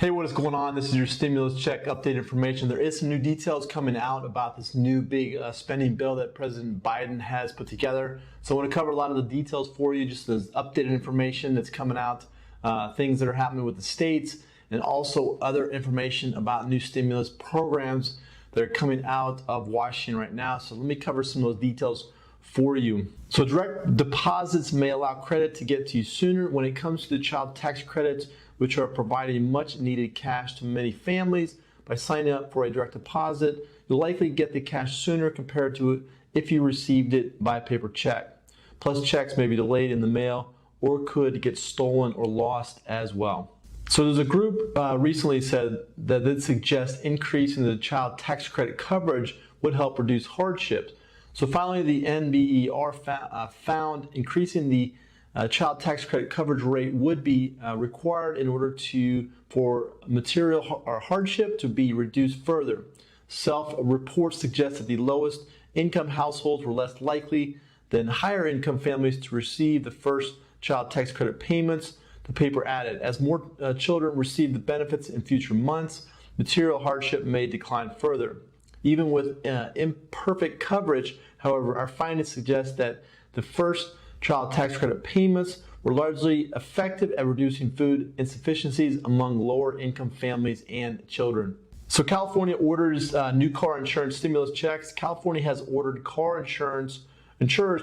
Hey, what is going on? This is your stimulus check update information. There is some new details coming out about this new big spending bill that President Biden has put together. So I want to cover a lot of the details for you, just as updated information that's coming out, things that are happening with the states, and also other information about new stimulus programs that are coming out of Washington right now. So let me cover some of those details for you. So direct deposits may allow credit to get to you sooner when it comes to the child tax credits, which are providing much needed cash to many families. By signing up for a direct deposit, you'll likely get the cash sooner compared to if you received it by paper check. Plus, checks may be delayed in the mail or could get stolen or lost as well. So there's a group recently said that it suggests increasing the child tax credit coverage would help reduce hardships. So finally, the NBER found increasing the child tax credit coverage rate would be required in order for material or hardship to be reduced further. Self-reports suggest that the lowest income households were less likely than higher income families to receive the first child tax credit payments, the paper added. As more children receive the benefits in future months, material hardship may decline further. Even with imperfect coverage, however, our findings suggest that the first child tax credit payments were largely effective at reducing food insufficiencies among lower income families and children. So California orders new car insurance stimulus checks. California has ordered car insurers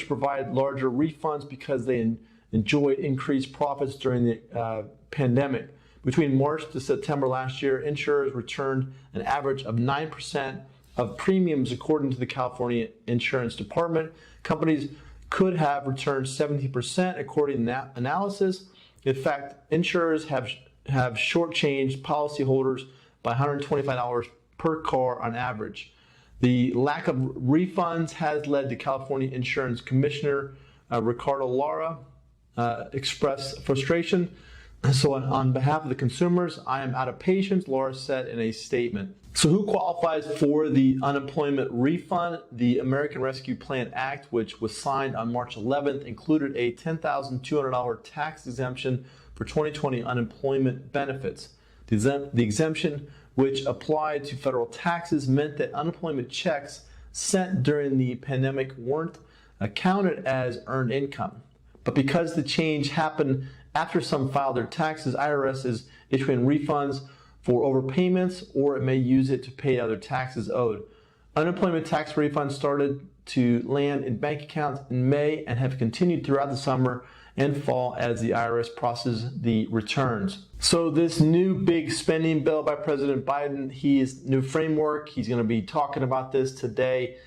to provide larger refunds because they enjoyed increased profits during the pandemic. Between March to September last year, insurers returned an average of 9% of premiums according to the California Insurance Department. Companies could have returned 70% according to that analysis. In fact, insurers have shortchanged policyholders by $125 per car on average. The lack of refunds has led to California Insurance Commissioner Ricardo Lara express frustration. So on behalf of the consumers, I am out of patience, Lara said in a statement. So who qualifies for the unemployment refund? The American Rescue Plan Act, which was signed on March 11th, included a $10,200 tax exemption for 2020 unemployment benefits. The exemption, which applied to federal taxes, meant that unemployment checks sent during the pandemic weren't counted as earned income. But because the change happened after some filed their taxes, IRS is issuing refunds for overpayments, or it may use it to pay other taxes owed. Unemployment tax refunds started to land in bank accounts in May and have continued throughout the summer and fall as the IRS processes the returns. So this new big spending bill by President Biden, his new framework, he's going to be talking about this today.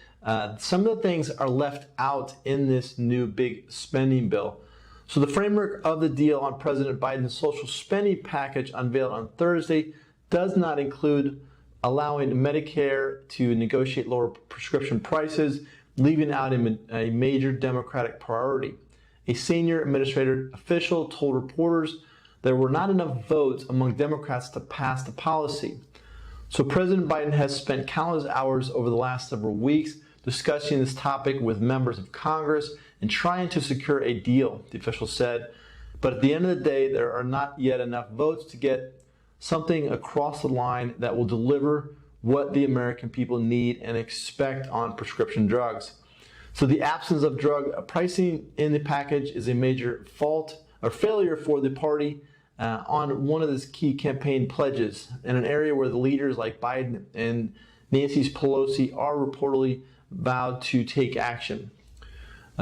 Some of the things are left out in this new big spending bill. So the framework of the deal on President Biden's social spending package unveiled on Thursday does not include allowing Medicare to negotiate lower prescription prices, leaving out a major Democratic priority. A senior administrative official told reporters there were not enough votes among Democrats to pass the policy. So President Biden has spent countless hours over the last several weeks discussing this topic with members of Congress and trying to secure a deal, the official said. But at the end of the day, there are not yet enough votes to get something across the line that will deliver what the American people need and expect on prescription drugs. So the absence of drug pricing in the package is a major fault or failure for the party on one of its key campaign pledges, in an area where the leaders like Biden and Nancy Pelosi are reportedly vowed to take action.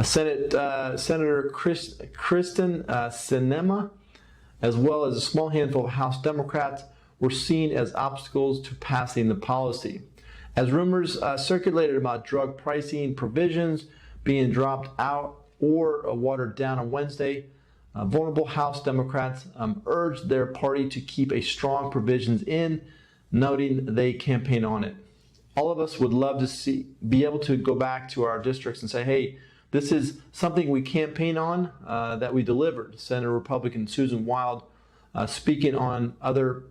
Senator Kristen Sinema, as well as a small handful of House Democrats, were seen as obstacles to passing the policy. As rumors circulated about drug pricing provisions being dropped out or watered down on Wednesday, vulnerable House Democrats urged their party to keep a strong provisions in, noting they campaign on it. All of us would love to be able to go back to our districts and say, hey, this is something we campaign on that we delivered. Senator Republican Susan Wild speaking on other,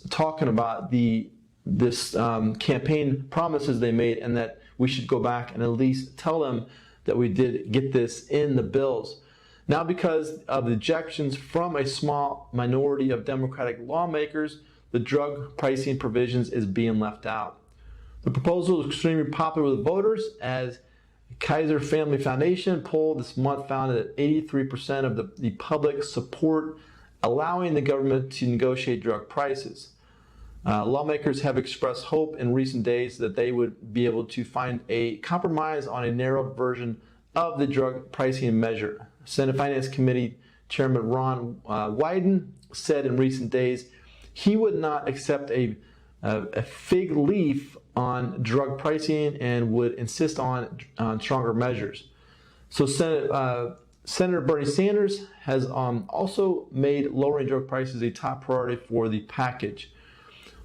talking about this campaign promises they made, and that we should go back and at least tell them that we did get this in the bills. Now, because of the objections from a small minority of Democratic lawmakers, the drug pricing provisions is being left out. The proposal is extremely popular with voters, as Kaiser Family Foundation poll this month found that 83% of the public support allowing the government to negotiate drug prices. Lawmakers have expressed hope in recent days that they would be able to find a compromise on a narrowed version of the drug pricing measure. Senate Finance Committee Chairman Ron Wyden said in recent days he would not accept a fig leaf on drug pricing and would insist on stronger measures. So Senator Bernie Sanders has also made lowering drug prices a top priority for the package.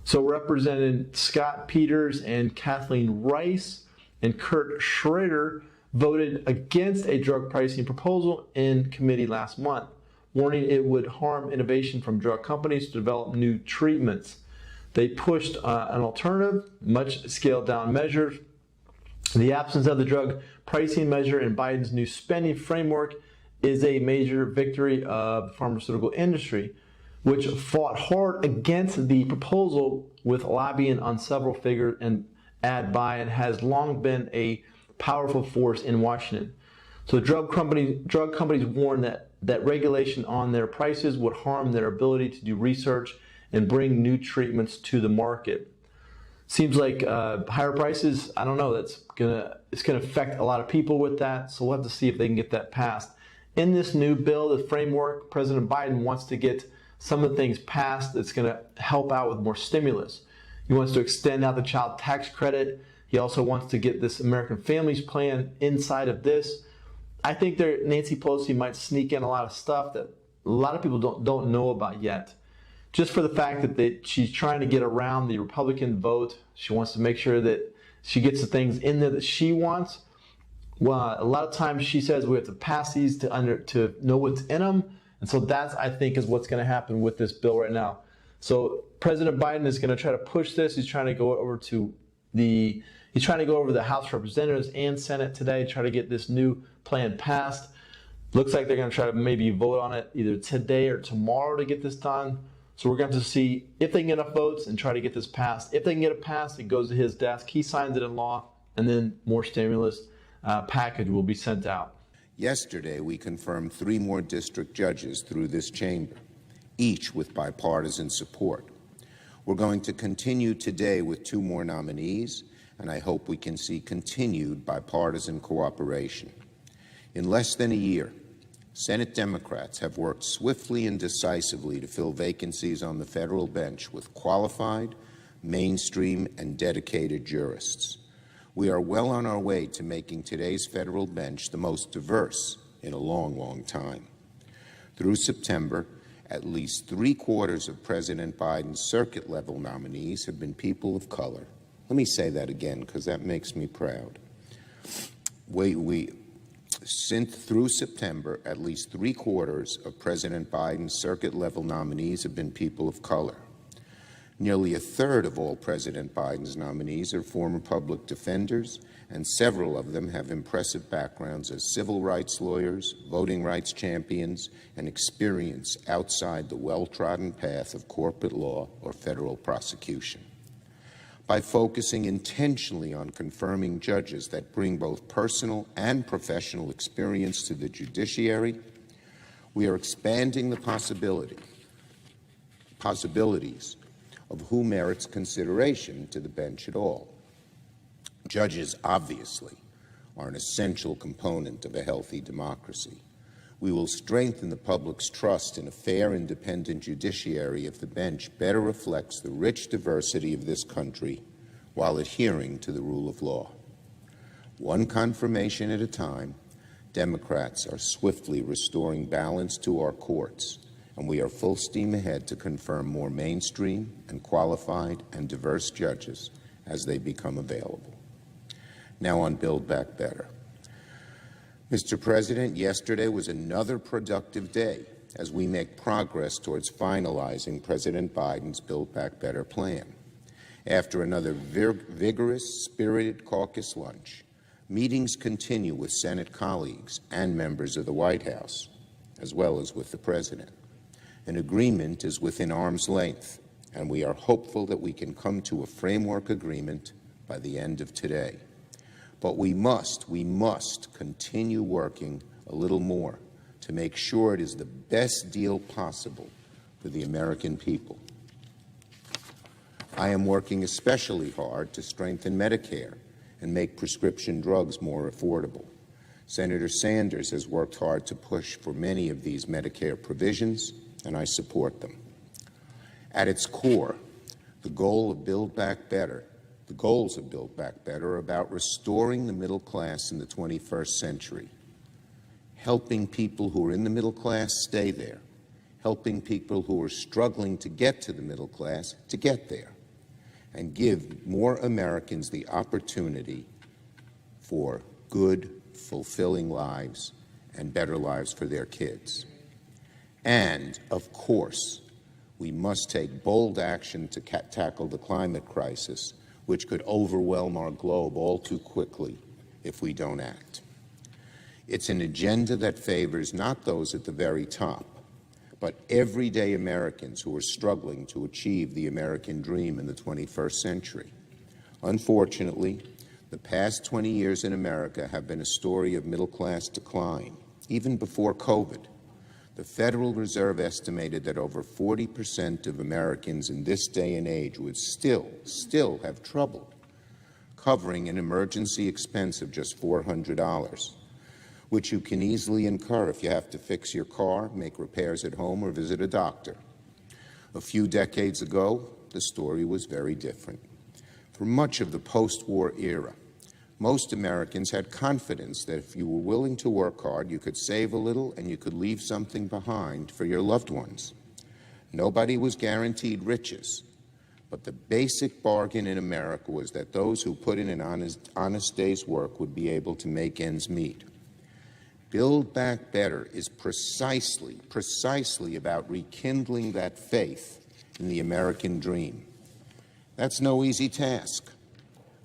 So Representative Scott Peters and Kathleen Rice and Kurt Schrader voted against a drug pricing proposal in committee last month, warning it would harm innovation from drug companies to develop new treatments. They pushed an alternative, much scaled down measure. The absence of the drug pricing measure in Biden's new spending framework is a major victory of the pharmaceutical industry, which fought hard against the proposal with lobbying on several figures and ad buy, and has long been a powerful force in Washington. So drug companies warn that regulation on their prices would harm their ability to do research and bring new treatments to the market. Seems like higher prices, I don't know, it's gonna affect a lot of people with that, so we'll have to see if they can get that passed. In this new bill, the framework, President Biden wants to get some of the things passed that's gonna help out with more stimulus. He wants to extend out the child tax credit. He also wants to get this American Families Plan inside of this. I think Nancy Pelosi might sneak in a lot of stuff that a lot of people don't know about yet. Just for the fact that she's trying to get around the Republican vote. She wants to make sure that she gets the things in there that she wants. Well, a lot of times she says we have to pass these to know what's in them. And so that's, I think, is what's going to happen with this bill right now. So President Biden is going to try to push this. He's trying to go over the House of Representatives and Senate today, try to get this new plan passed. Looks like they're going to try to maybe vote on it either today or tomorrow to get this done. So we're going to have to see if they can get enough votes and try to get this passed. If they can get it passed, it goes to his desk. He signs it in law, and then more stimulus package will be sent out. Yesterday, we confirmed 3 more district judges through this chamber, each with bipartisan support. We're going to continue today with 2 more nominees, and I hope we can see continued bipartisan cooperation. In less than a year, Senate Democrats have worked swiftly and decisively to fill vacancies on the federal bench with qualified, mainstream, and dedicated jurists. We are well on our way to making today's federal bench the most diverse in a long, long time. Through September, at least 3/4 of President Biden's circuit-level nominees have been people of color. Let me say that again, because that makes me proud. Through September, at least 3/4 of President Biden's circuit-level nominees have been people of color. Nearly 1/3 of all President Biden's nominees are former public defenders, and several of them have impressive backgrounds as civil rights lawyers, voting rights champions, and experience outside the well-trodden path of corporate law or federal prosecution. By focusing intentionally on confirming judges that bring both personal and professional experience to the judiciary, we are expanding the possibilities of who merits consideration to the bench at all. Judges, obviously, are an essential component of a healthy democracy. We will strengthen the public's trust in a fair, independent judiciary if the bench better reflects the rich diversity of this country while adhering to the rule of law. One confirmation at a time, Democrats are swiftly restoring balance to our courts, and we are full steam ahead to confirm more mainstream and qualified and diverse judges as they become available. Now on Build Back Better. Mr. President, yesterday was another productive day as we make progress towards finalizing President Biden's Build Back Better plan. After another vigorous, spirited caucus lunch, meetings continue with Senate colleagues and members of the White House. as well as with the President. An agreement is within arm's length, and we are hopeful that we can come to a framework agreement by the end of today. But we must continue working a little more to make sure it is the best deal possible for the American people. I am working especially hard to strengthen Medicare and make prescription drugs more affordable. Senator Sanders has worked hard to push for many of these Medicare provisions, and I support them. At its core, the goals of Build Back Better are about restoring the middle class in the 21st century, helping people who are in the middle class stay there, helping people who are struggling to get to the middle class to get there, and give more Americans the opportunity for good, fulfilling lives and better lives for their kids. And, of course, we must take bold action to tackle the climate crisis, which could overwhelm our globe all too quickly if we don't act. It's an agenda that favors not those at the very top, but everyday Americans who are struggling to achieve the American dream in the 21st century. Unfortunately, the past 20 years in America have been a story of middle-class decline. Even before COVID, the Federal Reserve estimated that over 40% of Americans in this day and age would still have trouble covering an emergency expense of just $400, which you can easily incur if you have to fix your car, make repairs at home, or visit a doctor. A few decades ago, the story was very different. For much of the post-war era, most Americans had confidence that if you were willing to work hard, you could save a little and you could leave something behind for your loved ones. Nobody was guaranteed riches, but the basic bargain in America was that those who put in an honest day's work would be able to make ends meet. Build Back Better is precisely about rekindling that faith in the American dream. That's no easy task.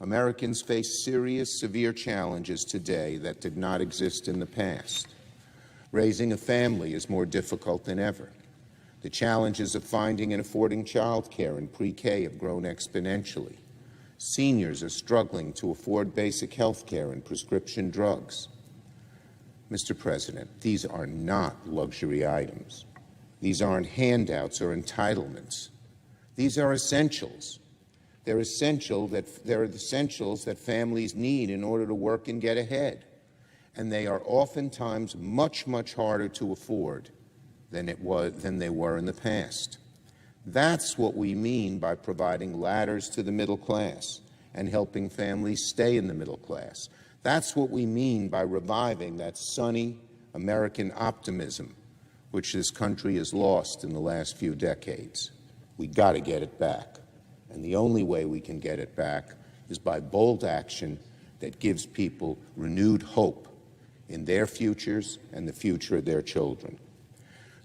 Americans face serious, severe challenges today that did not exist in the past. Raising a family is more difficult than ever. The challenges of finding and affording child care in pre-K have grown exponentially. Seniors are struggling to afford basic health care and prescription drugs. Mr. President, these are not luxury items. These aren't handouts or entitlements. These are essentials. They're essentials that families need in order to work and get ahead. And they are oftentimes much, much harder to afford than they were in the past. That's what we mean by providing ladders to the middle class and helping families stay in the middle class. That's what we mean by reviving that sunny American optimism which this country has lost in the last few decades. We got to get it back. And the only way we can get it back is by bold action that gives people renewed hope in their futures and the future of their children.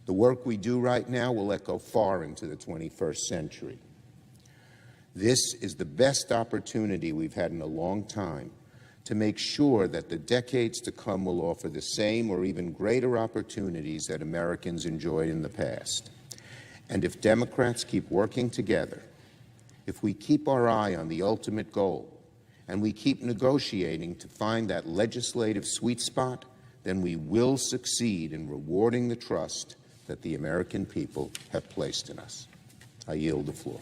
The work we do right now will echo far into the 21st century. This is the best opportunity we've had in a long time to make sure that the decades to come will offer the same or even greater opportunities that Americans enjoyed in the past. And if Democrats keep working together, if we keep our eye on the ultimate goal, and we keep negotiating to find that legislative sweet spot, then we will succeed in rewarding the trust that the American people have placed in us. I yield the floor.